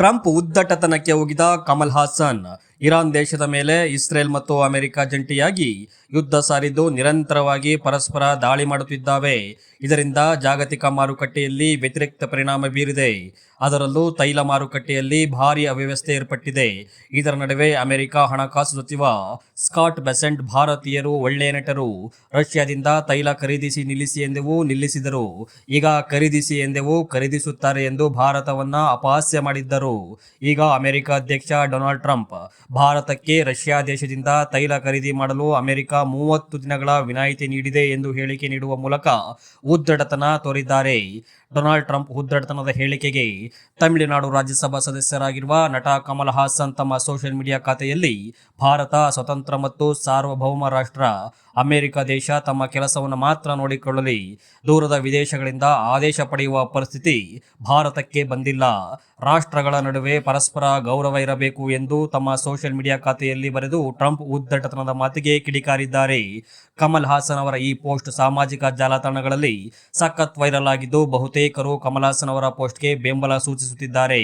Trump ಉದ್ದಟತನಕ್ಕೆ ಹೋಗಿದ Kamal Haasan Iran ದೇಶದ ಮೇಲೆ ಇಸ್ರೇಲ್ ಮತ್ತು ಅಮೆರಿಕ ಜಂಟಿಯಾಗಿ ಯುದ್ಧ ಸಾರಿದ್ದು ನಿರಂತರವಾಗಿ ಪರಸ್ಪರ ದಾಳಿ ಮಾಡುತ್ತಿದ್ದಾವೆ. ಇದರಿಂದ ಜಾಗತಿಕ ಮಾರುಕಟ್ಟೆಯಲ್ಲಿ ವ್ಯತಿರಿಕ್ತ ಪರಿಣಾಮ ಬೀರಿದೆ. ಅದರಲ್ಲೂ ತೈಲ ಮಾರುಕಟ್ಟೆಯಲ್ಲಿ ಭಾರೀ ಅವ್ಯವಸ್ಥೆ ಏರ್ಪಟ್ಟಿದೆ. ಇದರ ನಡುವೆ ಅಮೆರಿಕ ಹಣಕಾಸು ಸಚಿವ ಸ್ಕಾಟ್ ಬೆಸೆಂಟ್ ಭಾರತೀಯರು ಒಳ್ಳೆಯ ನಟರು, ರಷ್ಯಾದಿಂದ ತೈಲ ಖರೀದಿಸಿ ನಿಲ್ಲಿಸಿ ಎಂದೆವು ನಿಲ್ಲಿಸಿದರು, ಈಗ ಖರೀದಿಸಿ ಎಂದೆವು ಖರೀದಿಸುತ್ತಾರೆ ಎಂದು ಭಾರತವನ್ನ ಅಪಹಾಸ್ಯ ಮಾಡಿದ್ದರು. ಈಗ ಅಮೆರಿಕ ಅಧ್ಯಕ್ಷ ಡೊನಾಲ್ಡ್ ಟ್ರಂಪ್ ಭಾರತಕ್ಕೆ ರಷ್ಯಾ ದೇಶದಿಂದ ತೈಲ ಖರೀದಿ ಮಾಡಲು ಅಮೆರಿಕ 30 ದಿನಗಳ ವಿನಾಯಿತಿ ನೀಡಿದೆ ಎಂದು ಹೇಳಿಕೆ ನೀಡುವ ಮೂಲಕ ಉದ್ದಟತನ ತೋರಿದ್ದಾರೆ. ಡೊನಾಲ್ಡ್ ಟ್ರಂಪ್ ಉದ್ದಟತನದ ಹೇಳಿಕೆಗೆ ತಮಿಳುನಾಡು ರಾಜ್ಯಸಭಾ ಸದಸ್ಯರಾಗಿರುವ ನಟ ಕಮಲ್ ಹಾಸನ್ ತಮ್ಮ ಸೋಷಿಯಲ್ ಮೀಡಿಯಾ ಖಾತೆಯಲ್ಲಿ ಭಾರತ ಸ್ವತಂತ್ರ ಮತ್ತು ಸಾರ್ವಭೌಮ ರಾಷ್ಟ್ರ, ಅಮೆರಿಕ ದೇಶ ತಮ್ಮ ಕೆಲಸವನ್ನು ಮಾತ್ರ ನೋಡಿಕೊಳ್ಳಲಿ, ದೂರದ ವಿದೇಶಗಳಿಂದ ಆದೇಶ ಪಡೆಯುವ ಪರಿಸ್ಥಿತಿ ಭಾರತಕ್ಕೆ ಬಂದಿಲ್ಲ, ರಾಷ್ಟ್ರಗಳ ನಡುವೆ ಪರಸ್ಪರ ಗೌರವ ಇರಬೇಕು ಎಂದು ತಮ್ಮ ಸೋಷಿಯಲ್ ಮೀಡಿಯಾ ಖಾತೆಯಲ್ಲಿ ಬರೆದು ಟ್ರಂಪ್ ಉದ್ದಟತನದ ಮಾತಿಗೆ ಕಿಡಿಕಾರಿದ್ದಾರೆ. ಕಮಲ್ ಹಾಸನ್ ಅವರ ಈ ಪೋಸ್ಟ್ ಸಾಮಾಜಿಕ ಜಾಲತಾಣಗಳಲ್ಲಿ ಸಖತ್ ವೈರಲ್ ಆಗಿದ್ದು ಬಹುತೇಕರು ಕಮಲ್ ಹಾಸನ್ ಅವರ ಪೋಸ್ಟ್ಗೆ ಬೆಂಬಲ ಸೂಚಿಸುತ್ತಿದ್ದಾರೆ.